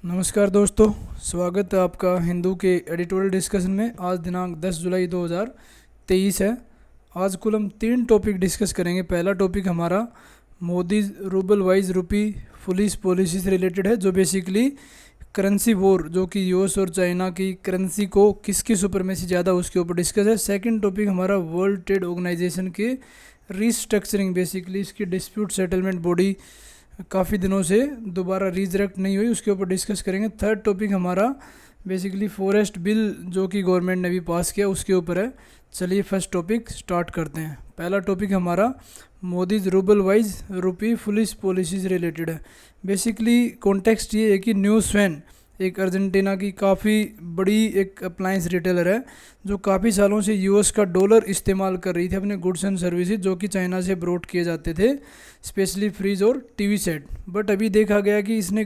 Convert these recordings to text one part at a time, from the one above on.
नमस्कार दोस्तों, स्वागत है आपका हिंदू के एडिटोरियल डिस्कशन में। आज दिनांक 10 जुलाई 2023 है। आज कुल हम 3 टॉपिक डिस्कस करेंगे। पहला टॉपिक हमारा मोदी रूबल वाइज रुपी फुलिश पॉलिसी से रिलेटेड है, जो बेसिकली करेंसी वॉर, जो कि यूएस और चाइना की करेंसी को किसकी सुपरमेसी ज़्यादा, उसके ऊपर डिस्कस है। सेकंड टॉपिक हमारा वर्ल्ड ट्रेड ऑर्गेनाइजेशन के रीस्ट्रक्चरिंग, बेसिकली इसकी डिस्प्यूट सेटलमेंट बॉडी काफ़ी दिनों से दोबारा रीजरेक्ट नहीं हुई, उसके ऊपर डिस्कस करेंगे। थर्ड टॉपिक हमारा बेसिकली फॉरेस्ट बिल, जो कि गवर्नमेंट ने भी पास किया, उसके ऊपर है। चलिए फर्स्ट टॉपिक स्टार्ट करते हैं। पहला टॉपिक हमारा मोदीज रूबल वाइज रुपी फुलिश पॉलिसी से रिलेटेड है। बेसिकली कॉन्टेक्स्ट ये है कि न्यू स्वेन एक अर्जेंटीना की काफ़ी बड़ी एक अप्लायंस रिटेलर है, जो काफ़ी सालों से यूएस का डॉलर इस्तेमाल कर रही थी अपने गुड्स एंड सर्विसेज, जो कि चाइना से ब्रोड किए जाते थे, स्पेशली फ्रिज और टीवी सेट। बट अभी देखा गया कि इसने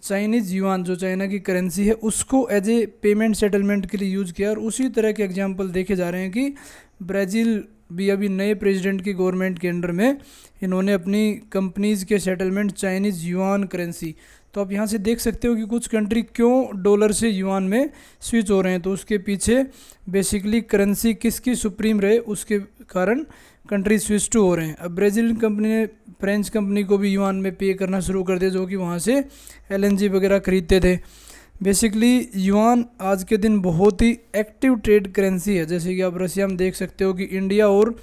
चाइनीज़ युआन, जो चाइना की करेंसी है, उसको एज ए पेमेंट सेटलमेंट के लिए यूज़ किया। और उसी तरह के एग्जाम्पल देखे जा रहे हैं कि ब्राज़ील भी अभी नए प्रेसिडेंट की गवर्नमेंट के अंडर में इन्होंने अपनी कंपनीज़ के सेटलमेंट चाइनीज़ युआन करेंसी। तो आप यहाँ से देख सकते हो कि कुछ कंट्री क्यों डॉलर से युआन में स्विच हो रहे हैं। तो उसके पीछे बेसिकली करेंसी किसकी सुप्रीम रहे, उसके कारण कंट्री स्विच टू हो रहे हैं। अब ब्राज़ील कंपनी ने फ्रेंच कंपनी को भी युआन में पे करना शुरू कर दिया, जो कि वहाँ से एलएनजी वगैरह खरीदते थे। बेसिकली युआन आज के दिन बहुत ही एक्टिव ट्रेड करेंसी है। जैसे कि आप रशिया में देख सकते हो कि इंडिया और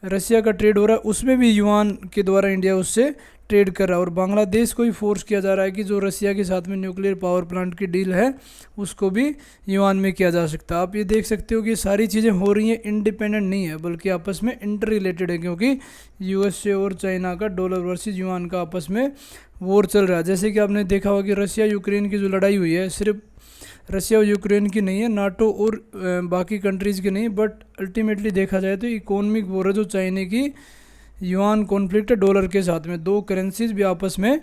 रशिया का ट्रेड हो रहा है, उसमें भी युआन के द्वारा इंडिया उससे ट्रेड कर रहा है। और बांग्लादेश को भी फोर्स किया जा रहा है कि जो रशिया के साथ में न्यूक्लियर पावर प्लांट की डील है, उसको भी युआन में किया जा सकता है। आप ये देख सकते हो कि सारी चीज़ें हो रही हैं, इंडिपेंडेंट नहीं है, बल्कि आपस में इंटर रिलेटेड है, क्योंकि यूएसए और चाइना का डॉलर वर्सेस युआन का आपस में वॉर चल रहा है। जैसे कि आपने देखा होगा कि रशिया यूक्रेन की जो लड़ाई हुई है, सिर्फ रशिया और यूक्रेन की नहीं है, नाटो और बाकी कंट्रीज़ की नहीं, बट अल्टीमेटली देखा जाए तो इकोनॉमिक वॉर है, जो चाइना की युआन कॉन्फ्लिक्ट है डॉलर के साथ में। दो करेंसीज भी आपस में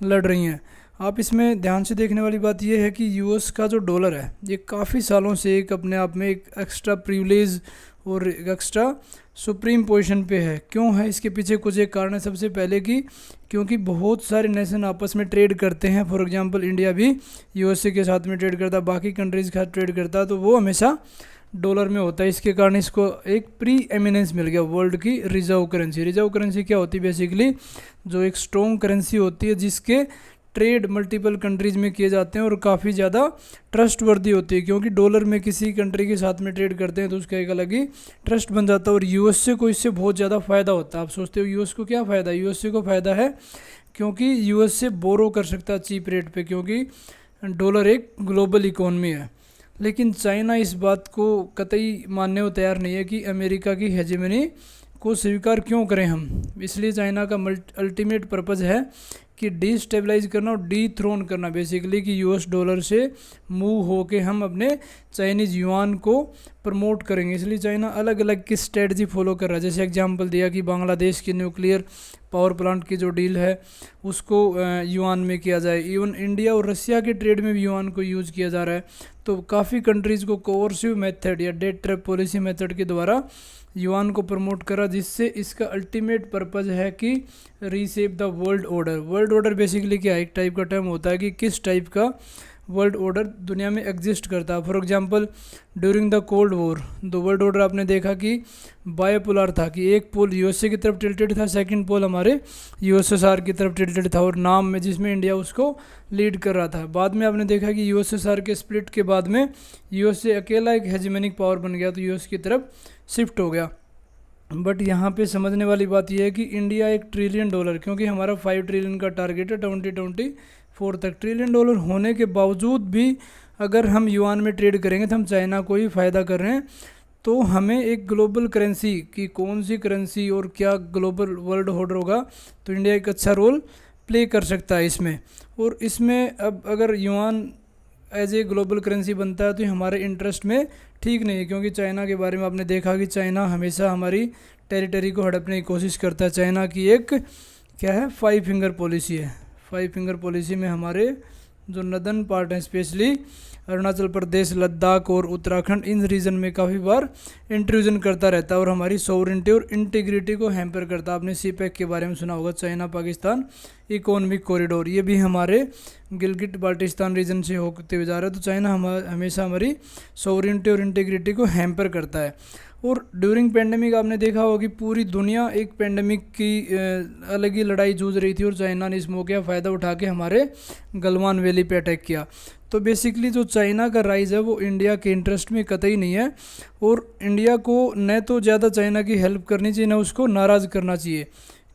लड़ रही हैं। आप इसमें ध्यान से देखने वाली बात यह है कि यूएस का जो डॉलर है, ये काफ़ी सालों से एक अपने आप में एक एक्स्ट्रा प्रिविलेज और एक एक्स्ट्रा सुप्रीम पोजीशन पे है। क्यों है? इसके पीछे कुछ एक कारण है। सबसे पहले कि क्योंकि बहुत सारे नेशन आपस में ट्रेड करते हैं। फॉर एग्जांपल इंडिया भी यूएसए के साथ में ट्रेड करता है, बाकी कंट्रीज़ के साथ ट्रेड करता है, तो वो हमेशा डॉलर में होता है। इसके कारण इसको एक प्री एमिनेंस मिल गया वर्ल्ड की रिजर्व करेंसी। रिजर्व करेंसी क्या होती है? बेसिकली जो एक स्ट्रॉन्ग करेंसी होती है, जिसके ट्रेड मल्टीपल कंट्रीज़ में किए जाते हैं और काफ़ी ज़्यादा ट्रस्ट वर्दी होती है। क्योंकि डॉलर में किसी कंट्री के साथ में ट्रेड करते हैं तो उसका एक अलग ही ट्रस्ट बन जाता है। और यूएसए को इससे बहुत ज़्यादा फ़ायदा होता है। आप सोचते हो यूएस को क्या फ़ायदा है? यूएसए को फ़ायदा है क्योंकि यूएसए बोरो कर सकता है चीप रेट पे, क्योंकि डॉलर एक ग्लोबल इकोनॉमी है। लेकिन चाइना इस बात को कतई मानने को तैयार नहीं है कि अमेरिका की हेजेमनी को स्वीकार क्यों करें हम। इसलिए चाइना का अल्टीमेट पर्पज़ है कि डिस्टेबलाइज करना और डीथ्रोन करना, बेसिकली कि यूएस डॉलर से मूव होके हम अपने चाइनीज़ युआन को प्रमोट करेंगे। इसलिए चाइना अलग अलग की स्ट्रेटजी फॉलो कर रहा है। जैसे एग्जांपल दिया कि बांग्लादेश की न्यूक्लियर पावर प्लांट की जो डील है, उसको युआन में किया जाए। इवन इंडिया और रशिया के ट्रेड में भी युआन को यूज़ किया जा रहा है। तो काफ़ी कंट्रीज़ को कोऑर्सिव मेथड या डेट ट्रैप पॉलिसी मेथड के द्वारा युआन को प्रमोट करा, जिससे इसका अल्टीमेट पर्पज़ है कि रीसेप the world order. World order basically क्या है? एक टाइप का टर्म होता है कि किस टाइप का वर्ल्ड ऑर्डर दुनिया में एग्जिस्ट करता है। For example during the cold war the world order आपने देखा कि बायोपोलर था, कि एक पोल यूएसए की तरफ टिल्टेड था, सेकंड पोल हमारे यूएसएसआर की तरफ टिल्टेड था, और नाम में जिसमें इंडिया उसको लीड कर रहा था। बाद में आपने देखा कि यूएसएसआर के स्प्लिट के बाद में यूएसए अकेला एक हेजेमनिक पावर बन गया, तो यूएस की तरफ शिफ्ट हो गया। बट यहाँ पे समझने वाली बात यह है कि इंडिया $1 ट्रिलियन, क्योंकि हमारा 5 ट्रिलियन का टारगेट है 2024 तक, $1 ट्रिलियन होने के बावजूद भी अगर हम युआन में ट्रेड करेंगे तो हम चाइना को ही फ़ायदा कर रहे हैं। तो हमें एक ग्लोबल करेंसी की कौन सी करेंसी और क्या ग्लोबल वर्ल्ड ऑर्डर होगा, तो इंडिया एक अच्छा रोल प्ले कर सकता है इसमें। और इसमें अब अगर yuan as a global currency बनता है तो हमारे इंटरेस्ट में ठीक नहीं है, क्योंकि चाइना के बारे में आपने देखा कि चाइना हमेशा हमारी टेरिटरी को हड़पने की कोशिश करता है। चाइना की एक क्या है, 5 फिंगर पॉलिसी है। 5 फिंगर पॉलिसी में हमारे जो नदर्न पार्ट है स्पेशली अरुणाचल प्रदेश, लद्दाख और उत्तराखंड, इन रीजन में काफ़ी बार इंट्रूजन करता रहता है और हमारी सोवरेंटी और इंटीग्रिटी को हैम्पर करता है। आपने सीपैक के बारे में सुना होगा, चाइना पाकिस्तान इकोनॉमिक कॉरिडोर, ये भी हमारे गिलगिट बाल्टिस्तान रीजन से होते हुए जा रहा है। तो चाइना हमेशा हमारी सोवरेंटी और इंटीग्रिटी को हैम्पर करता है। और ड्यूरिंग पेंडेमिक आपने देखा होगा कि पूरी दुनिया एक पेंडेमिक की अलग ही लड़ाई जूझ रही थी और चाइना ने इस मौके का फ़ायदा उठा के हमारे गलवान वैली पे अटैक किया। तो बेसिकली जो चाइना का राइज़ है वो इंडिया के इंटरेस्ट में कतई नहीं है और इंडिया को न तो ज़्यादा चाइना की हेल्प करनी चाहिए, न उसको नाराज़ करना चाहिए,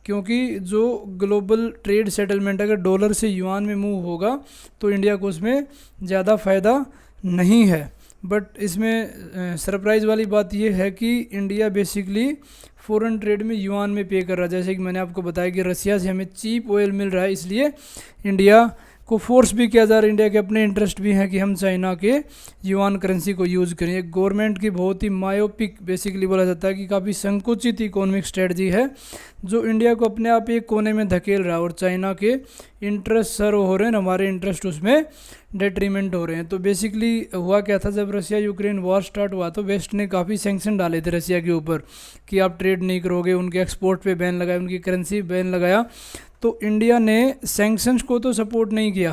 क्योंकि जो ग्लोबल ट्रेड सेटलमेंट अगर डॉलर से युआन में मूव होगा तो इंडिया को उसमें ज़्यादा फ़ायदा नहीं है। बट इसमें सरप्राइज़ वाली बात यह है कि इंडिया बेसिकली फ़ॉरेन ट्रेड में युआन में पे कर रहा है। जैसे कि मैंने आपको बताया कि रसिया से हमें चीप ऑयल मिल रहा है, इसलिए इंडिया को फोर्स भी किया जा रहा है। इंडिया के अपने इंटरेस्ट भी हैं कि हम चाइना के युआन करेंसी को यूज़ करें। एक गवर्नमेंट की बहुत ही मायोपिक बेसिकली बोला जाता है कि काफ़ी संकुचित इकोनॉमिक स्ट्रेटजी है जो इंडिया को अपने आप एक कोने में धकेल रहा है और चाइना के इंटरेस्ट सर्व हो रहे हैं, हमारे इंटरेस्ट उसमें डेट्रीमेंट हो रहे हैं। तो बेसिकली हुआ क्या था, जब रसिया यूक्रेन वॉर स्टार्ट हुआ तो वेस्ट ने काफ़ी सैंक्शन डाले थे रसिया के ऊपर कि आप ट्रेड नहीं करोगे, उनके एक्सपोर्ट पे बैन लगाया, उनकी करेंसी बैन लगाया। तो इंडिया ने सैंक्शंस को तो सपोर्ट नहीं किया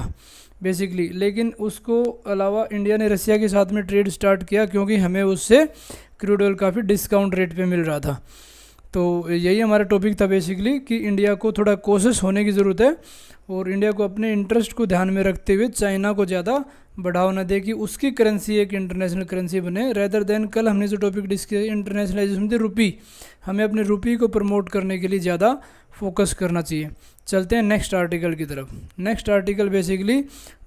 बेसिकली, लेकिन उसको अलावा इंडिया ने रसिया के साथ में ट्रेड स्टार्ट किया क्योंकि हमें उससे क्रूड ऑयल काफ़ी डिस्काउंट रेट पे मिल रहा था। तो यही हमारा टॉपिक था बेसिकली कि इंडिया को थोड़ा कोशिश होने की ज़रूरत है और इंडिया को अपने इंटरेस्ट को ध्यान में रखते हुए चाइना को ज़्यादा बढ़ावा न दे कि उसकी करेंसी एक इंटरनेशनल करेंसी बने, रेदर देन कल हमने जो टॉपिक डिस्कस किया इंटरनेशनलाइजेशन थी रुपी, हमें अपने रुपी को प्रमोट करने के लिए ज़्यादा फोकस करना चाहिए। चलते हैं नेक्स्ट आर्टिकल की तरफ। नेक्स्ट आर्टिकल बेसिकली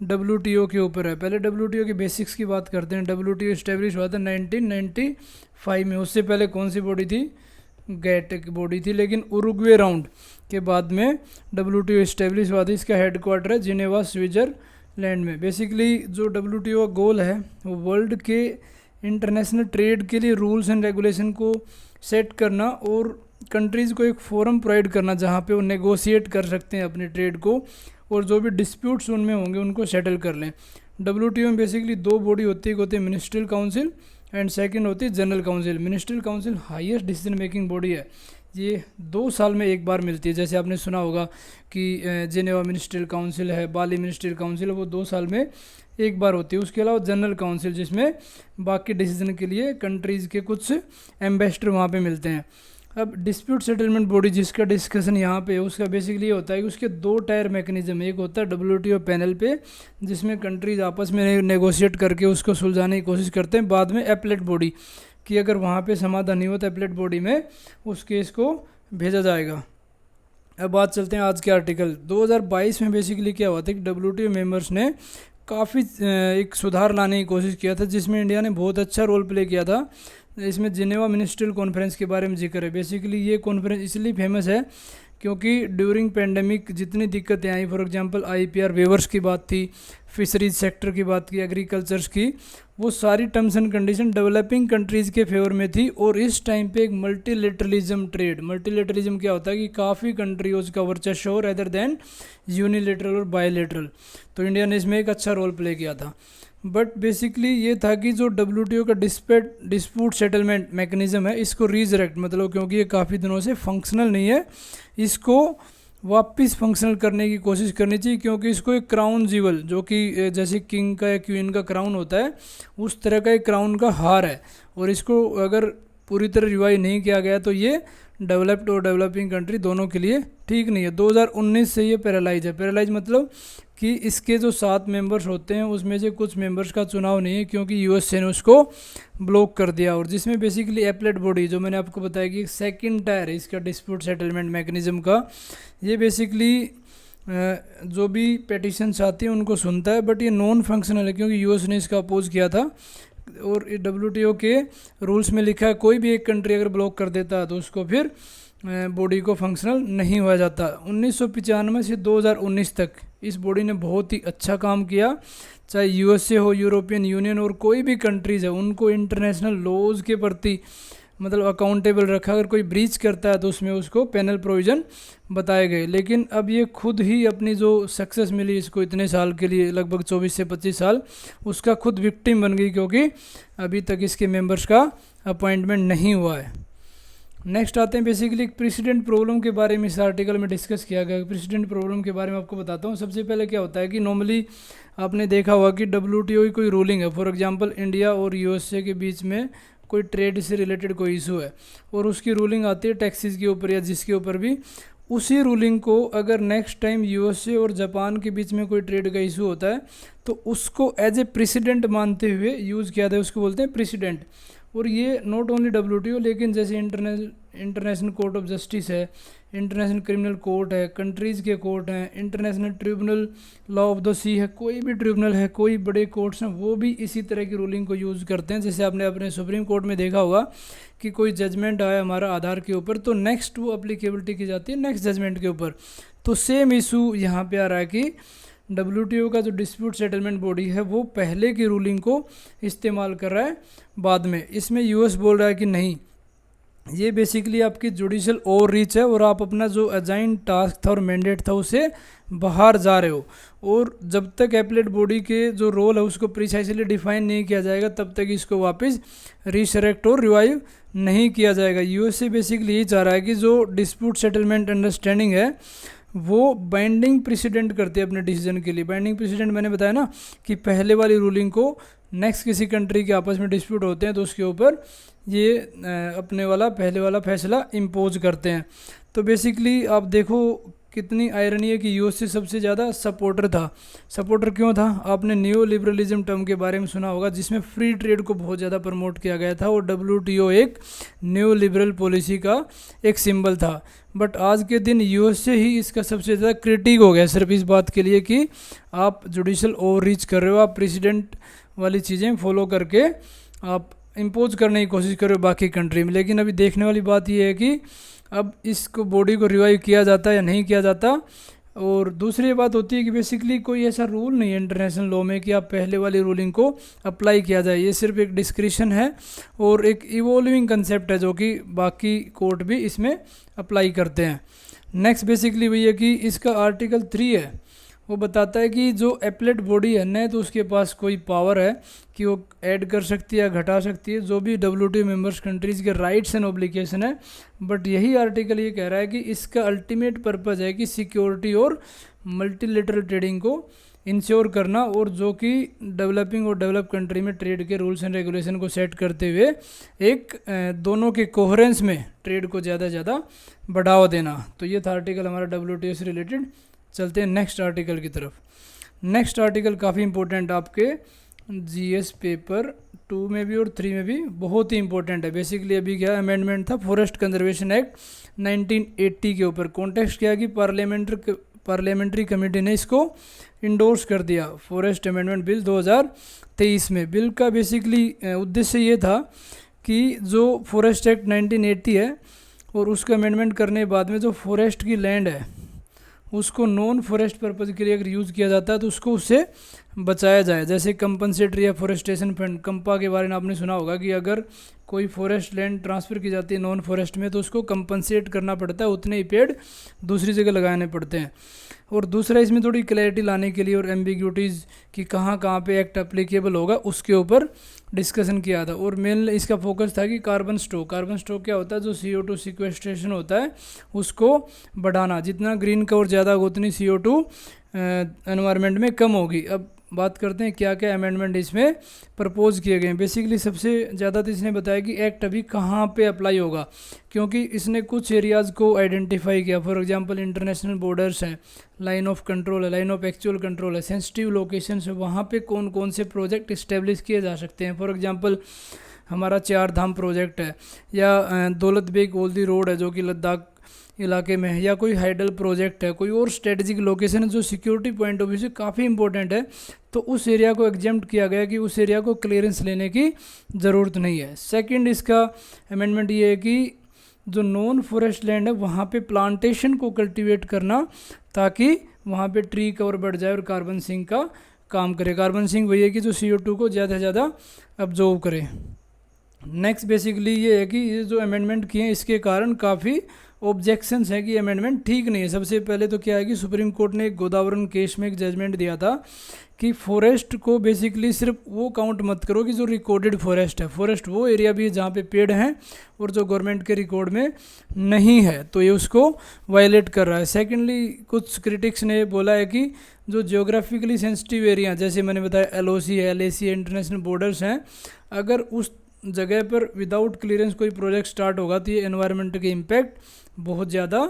WTO के ऊपर है। पहले WTO के बेसिक्स की बात करते हैं। WTO इस्टेब्लिश हुआ था 1995 में। उससे पहले कौन सी बॉडी थी, गैट की बॉडी थी, लेकिन उरुग्वे राउंड के बाद में WTO इस्टेब्लिश हुआ था। इसका हेडक्वार्टर है जिनेवा स्विट्ज़रलैंड में। बेसिकली जो WTO का गोल है वो वर्ल्ड के इंटरनेशनल ट्रेड के लिए रूल्स एंड रेगुलेशन को सेट करना और कंट्रीज़ को एक फोरम प्रोवाइड करना जहाँ पे वो नेगोशिएट कर सकते हैं अपने ट्रेड को और जो भी डिस्प्यूट्स उनमें होंगे उनको सेटल कर लें। WTO में बेसिकली दो बॉडी होती है, एक होती है मिनिस्ट्रियल काउंसिल एंड सेकंड होती है general council. Ministerial council highest decision making body है, ये 2 साल में एक बार मिलती है। जैसे आपने सुना होगा कि जिनेवा मिनिस्ट्रियल काउंसिल है, बाली मिनिस्ट्रियल काउंसिल है, वो 2 साल में एक बार होती है। उसके अलावा जनरल काउंसिल जिसमें बाकी डिसीजन के लिए कंट्रीज़ के कुछ एम्बेसडर वहाँ पे मिलते हैं। अब डिस्प्यूट सेटलमेंट बॉडी जिसका डिस्कशन यहाँ पे है उसका बेसिकली ये होता है कि उसके 2 टायर मैकेनिज्म, एक होता है WTO पैनल पे जिसमें कंट्रीज आपस में नेगोशिएट करके उसको सुलझाने की कोशिश करते हैं, बाद में एपलेट बॉडी कि अगर वहाँ पे समाधान नहीं होता एपलेट बॉडी में उस केस को भेजा जाएगा। अब बात चलते हैं आज के आर्टिकल। 2022 में बेसिकली क्या हुआ था कि WTO मेंबर्स ने काफ़ी एक सुधार लाने की कोशिश किया था जिसमें इंडिया ने बहुत अच्छा रोल प्ले किया था। इसमें जिनेवा मिनिस्ट्रियल कॉन्फ्रेंस के बारे में जिक्र है। बेसिकली ये कॉन्फ्रेंस इसलिए फेमस है क्योंकि ड्यूरिंग पेंडेमिक जितनी दिक्कतें आई, फॉर एग्जांपल IPR वेवर्स की बात थी, फिशरीज सेक्टर की बात की, एग्रीकल्चर्स की, वो सारी terms and condition developing countries के फेवर में थी। और इस टाइम पे एक मल्टीलेटरलिज्म ट्रेड, मल्टीलेटरलिज्म क्या होता है कि काफ़ी कंट्रीज का वर्चस्व हो रेदर देन यूनिलेटरल और बायलेटरल। तो इंडिया ने इसमें एक अच्छा रोल प्ले किया था। बट बेसिकली ये था कि जो WTO का डिस्प्यूट सेटलमेंट मैकेनिज़्म है इसको रीजरेक्ट, मतलब क्योंकि ये काफ़ी दिनों से फंक्शनल नहीं है, इसको वापस फंक्शनल करने की कोशिश करनी चाहिए क्योंकि इसको एक क्राउन जीवल जो कि जैसे किंग का या क्वीन का क्राउन होता है उस तरह का एक क्राउन का हार है और इसको अगर पूरी तरह रिवाइव नहीं किया गया तो ये डेवलप्ड और डेवलपिंग कंट्री दोनों के लिए ठीक नहीं है। 2019 से ये पैरालाइज है। पैरालाइज मतलब कि इसके जो 7 मेंबर्स होते हैं उसमें से कुछ मेंबर्स का चुनाव नहीं है क्योंकि USA ने उसको ब्लॉक कर दिया। और जिसमें बेसिकली एपलेट बॉडी जो मैंने आपको बताया कि सेकंड टायर है इसका डिस्प्यूट सेटलमेंट मैकेनिज्म का, ये बेसिकली जो भी पेटिशंस आती हैं उनको सुनता है, बट ये नॉन फंक्शनल है क्योंकि US ने इसका अपोज किया था। और WTO के रूल्स में लिखा है कोई भी एक कंट्री अगर ब्लॉक कर देता है तो उसको फिर बॉडी को फंक्शनल नहीं हुआ जाता। 1995 से 2019 तक इस बॉडी ने बहुत ही अच्छा काम किया, चाहे USA हो, यूरोपियन यूनियन और कोई भी कंट्रीज़ है, उनको इंटरनेशनल लॉज के प्रति मतलब अकाउंटेबल रखा, अगर कोई ब्रीच करता है तो उसमें उसको पेनल प्रोविज़न बताए गए। लेकिन अब ये खुद ही अपनी जो सक्सेस मिली इसको इतने साल के लिए, लगभग 24 से 25 साल, उसका खुद विक्टिम बन गई, क्योंकि अभी तक इसके मेंबर्स का अपॉइंटमेंट नहीं हुआ है। नेक्स्ट आते हैं बेसिकली प्रेसिडेंट प्रॉब्लम के बारे में इस आर्टिकल में डिस्कस किया गया। प्रेसिडेंट प्रॉब्लम के बारे में आपको बताता हूँ। सबसे पहले क्या होता है कि नॉर्मली आपने देखा होगा कि WTO की कोई रूलिंग है, फॉर एग्जांपल इंडिया और USA के बीच में कोई ट्रेड से रिलेटेड कोई इशू है और उसकी रूलिंग आती है टैक्सेस के ऊपर या जिसके ऊपर भी, उसी रूलिंग को अगर नेक्स्ट टाइम USA और जापान के बीच में कोई ट्रेड का इशू होता है तो उसको एज ए प्रेसिडेंट मानते हुए यूज़ किया जाता है, उसको बोलते हैं प्रेसिडेंट। और ये नॉट ओनली WTO, लेकिन जैसे इंटरनेशनल कोर्ट ऑफ जस्टिस है, इंटरनेशनल क्रिमिनल कोर्ट है, कंट्रीज़ के कोर्ट हैं, International Tribunal Law of the Sea है, कोई भी ट्रिब्यूनल है, कोई बड़े कोर्ट्स हैं, वो भी इसी तरह की रूलिंग को यूज़ करते हैं। जैसे आपने अपने सुप्रीम कोर्ट में देखा होगा कि कोई जजमेंट आया हमारा आधार के ऊपर, तो नेक्स्ट वो अप्लीकेबिलिटी की जाती है नेक्स्ट जजमेंट के ऊपर। तो सेम इशू यहाँ पे आ रहा है कि WTO का जो डिस्प्यूट सेटलमेंट बॉडी है वो पहले की रूलिंग को इस्तेमाल कर रहा है बाद में। इसमें US बोल रहा है कि नहीं, ये बेसिकली आपकी जुडिशल ओवर रीच है और आप अपना जो अजाइन टास्क था और मैंडेट था उसे बाहर जा रहे हो। और जब तक एपलेट बॉडी के जो रोल है उसको प्रिसाइसली डिफाइन नहीं किया जाएगा तब तक इसको वापस रिसरेक्ट और रिवाइव नहीं किया जाएगा। USA बेसिकली यही चाह रहा है कि जो डिस्प्यूट सेटलमेंट अंडरस्टैंडिंग है वो बाइंडिंग प्रेसिडेंट करते हैं अपने डिसीजन के लिए। बाइंडिंग प्रेसिडेंट मैंने बताया ना कि पहले वाली रूलिंग को नेक्स्ट किसी कंट्री के आपस में डिस्प्यूट होते हैं तो उसके ऊपर ये अपने वाला पहले वाला फैसला इम्पोज करते हैं। तो बेसिकली आप देखो कितनी आयरनी है कि USA सबसे ज़्यादा सपोर्टर था। सपोर्टर क्यों था? आपने न्यू लिबरलिज्म टर्म के बारे में सुना होगा जिसमें फ्री ट्रेड को बहुत ज़्यादा प्रमोट किया गया था और WTO एक न्यू लिबरल पॉलिसी का एक सिंबल था। बट आज के दिन USA ही इसका सबसे ज़्यादा क्रिटिक हो गया सिर्फ इस बात के लिए कि आप जुडिशल ओवर रीच कर रहे हो, आप प्रेसिडेंट वाली चीज़ें फॉलो करके आप इम्पोज करने की कोशिश कर रहे हो बाकी कंट्री में। लेकिन अभी देखने वाली बात यह है कि अब इसको बॉडी को रिवाइव किया जाता है या नहीं किया जाता। और दूसरी बात होती है कि बेसिकली कोई ऐसा रूल नहीं है इंटरनेशनल लॉ में कि आप पहले वाली रूलिंग को अप्लाई किया जाए। ये सिर्फ एक डिस्क्रिशन है और एक इवॉल्विंग कंसेप्ट है जो कि बाकी कोर्ट भी इसमें अप्लाई करते हैं। नेक्स्ट बेसिकली वही है कि इसका आर्टिकल 3 है, वो बताता है कि जो एपलेट बॉडी है न तो उसके पास कोई पावर है कि वो ऐड कर सकती है या घटा सकती है जो भी WTO मेंबर्स कंट्रीज़ के राइट्स एंड ऑब्लिगेशन है। बट यही आर्टिकल ये कह रहा है कि इसका अल्टीमेट पर्पज़ है कि सिक्योरिटी और मल्टीलेटरल ट्रेडिंग को इंश्योर करना और जो कि डेवलपिंग और डेवलप कंट्री में ट्रेड के रूल्स एंड रेगुलेशन को सेट करते हुए एक दोनों के कोहेरेंस में ट्रेड को ज़्यादा से ज़्यादा बढ़ावा देना। तो ये था आर्टिकल हमारा WTO से रिलेटेड। चलते हैं नेक्स्ट आर्टिकल की तरफ। नेक्स्ट आर्टिकल काफ़ी इंपॉर्टेंट आपके GS पेपर 2 में भी और 3 में भी बहुत ही इंपॉर्टेंट है। बेसिकली अभी क्या अमेंडमेंट था फॉरेस्ट कंजर्वेशन एक्ट 1980 के ऊपर। कॉन्टेक्स्ट क्या है कि पार्लियामेंट्री कमेटी ने इसको इंडोर्स कर दिया फॉरेस्ट अमेंडमेंट बिल 2023 में। बिल का बेसिकली उद्देश्य ये था कि जो फॉरेस्ट एक्ट 1980 है और उसका अमेंडमेंट करने के बाद में जो फॉरेस्ट की लैंड है उसको नॉन फॉरेस्ट पर्पज़ के लिए अगर यूज़ किया जाता है तो उसको उससे बचाया जाए। जैसे कंपनसेटरी या फॉरेस्टेशन फंड, कंपा के बारे में आपने सुना होगा कि अगर कोई फॉरेस्ट लैंड ट्रांसफ़र की जाती है नॉन फॉरेस्ट में तो उसको कंपनसेट करना पड़ता है, उतने ही पेड़ दूसरी जगह लगाने पड़ते हैं। और दूसरा इसमें थोड़ी क्लैरिटी लाने के लिए और एम्बिग्यूटीज़ कि कहाँ कहाँ पे एक्ट एप्लीकेबल होगा उसके ऊपर डिस्कशन किया था। और मेन इसका फोकस था कि कार्बन स्टॉक क्या होता है, जो CO2 सिक्वेस्ट्रेशन होता है उसको बढ़ाना। जितना ग्रीन कवर ज़्यादा होगा उतनी CO2 एनवायरनमेंट में कम होगी। अब बात करते हैं क्या क्या अमेंडमेंट इसमें प्रपोज किए गए हैं। बेसिकली सबसे ज़्यादा तो इसने बताया कि एक्ट अभी कहाँ पे अप्लाई होगा, क्योंकि इसने कुछ एरियाज़ को आइडेंटिफाई किया। फॉर एग्जांपल इंटरनेशनल बॉर्डर्स हैं, लाइन ऑफ कंट्रोल है, लाइन ऑफ एक्चुअल कंट्रोल है, सेंसिटिव लोकेशंस है, वहाँ पे कौन कौन से प्रोजेक्ट इस्टेब्लिश किए जा सकते हैं। फॉर एग्जांपल हमारा 4 धाम प्रोजेक्ट है या दौलत बेग ओल्दी रोड है जो कि लद्दाख इलाके में है, या कोई हाइडल प्रोजेक्ट है, कोई और स्ट्रेटजिक लोकेशन है जो सिक्योरिटी पॉइंट ऑफ व्यू से काफ़ी इंपॉर्टेंट है, तो उस एरिया को एग्जेम्प्ट किया गया कि उस एरिया को क्लियरेंस लेने की ज़रूरत नहीं है। सेकंड इसका अमेंडमेंट ये है कि जो नॉन फॉरेस्ट लैंड है वहाँ पे प्लांटेशन को कल्टीवेट करना ताकि वहाँ पे ट्री कवर बढ़ जाए और कार्बन सिंक का काम करे। कार्बन सिंक वही है कि जो CO2 को ज़्यादा से ज़्यादा अब्जॉर्व करे। नेक्स्ट बेसिकली ये है कि ये जो अमेंडमेंट किए हैं इसके कारण काफ़ी ऑब्जेक्शंस हैं कि अमेंडमेंट ठीक नहीं है। सबसे पहले तो क्या है कि सुप्रीम कोर्ट ने एक गोदावरन केस में एक जजमेंट दिया था कि फॉरेस्ट को बेसिकली सिर्फ वो काउंट मत करो कि जो रिकॉर्डेड फॉरेस्ट है, फॉरेस्ट वो एरिया भी है जहाँ पे पेड़ हैं और जो गवर्नमेंट के रिकॉर्ड में नहीं है, तो ये उसको वायलेट कर रहा है। सेकेंडली कुछ क्रिटिक्स ने बोला है कि जो जियोग्राफिकली सेंसिटिव एरिया जैसे मैंने बताया LOC है, LAC है, इंटरनेशनल बॉर्डर्स हैं, अगर उस जगह पर विदाउट क्लियरेंस कोई प्रोजेक्ट स्टार्ट होगा तो ये एनवायरनमेंट के इम्पैक्ट बहुत ज़्यादा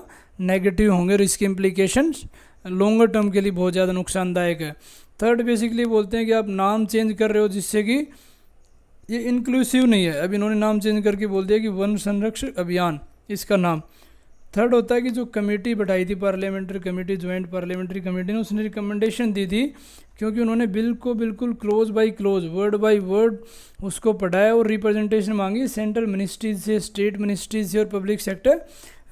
नेगेटिव होंगे और इसके इम्प्लीकेशंस लॉन्गर टर्म के लिए बहुत ज़्यादा नुकसानदायक है। थर्ड बेसिकली बोलते हैं कि आप नाम चेंज कर रहे हो जिससे कि ये इंक्लूसिव नहीं है। अब इन्होंने नाम चेंज करके बोल दिया कि वन संरक्षण अभियान इसका नाम। थर्ड होता है कि जो कमेटी बैठाई थी parliamentary committee, joint parliamentary committee ने, उसने रिकमेंडेशन दी थी क्योंकि उन्होंने बिल को बिल्कुल close by close word by word उसको पढ़ाया और रिप्रेजेंटेशन मांगी सेंट्रल मिनिस्ट्रीज से, स्टेट मिनिस्ट्रीज से और पब्लिक सेक्टर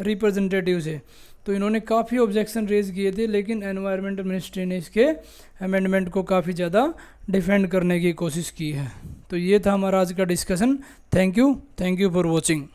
रिप्रेजेंटेटिव से। तो इन्होंने काफ़ी ऑब्जेक्शन रेज किए थे, लेकिन एनवायरमेंटल मिनिस्ट्री ने इसके अमेंडमेंट को काफ़ी ज़्यादा डिफेंड करने की कोशिश की है। तो ये था हमारा आज का discussion. Thank you for watching.